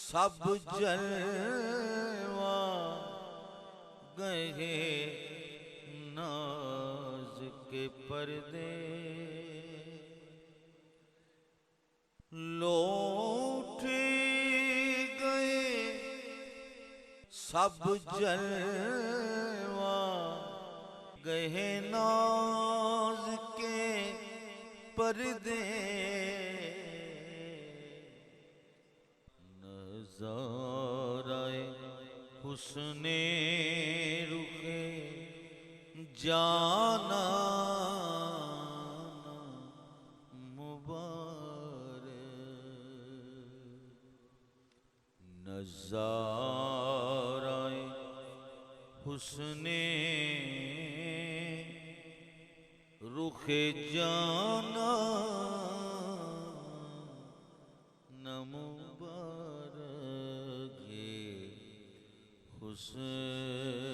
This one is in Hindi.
सब जलवा गए नाज के पर्दे, लौट गए सब जलवा गए नाज के पर्दे, नज़ाराए हुस्ने रुखे जाना नज़ाराए हुस्ने रुखे जाना न मुबारक हुस्न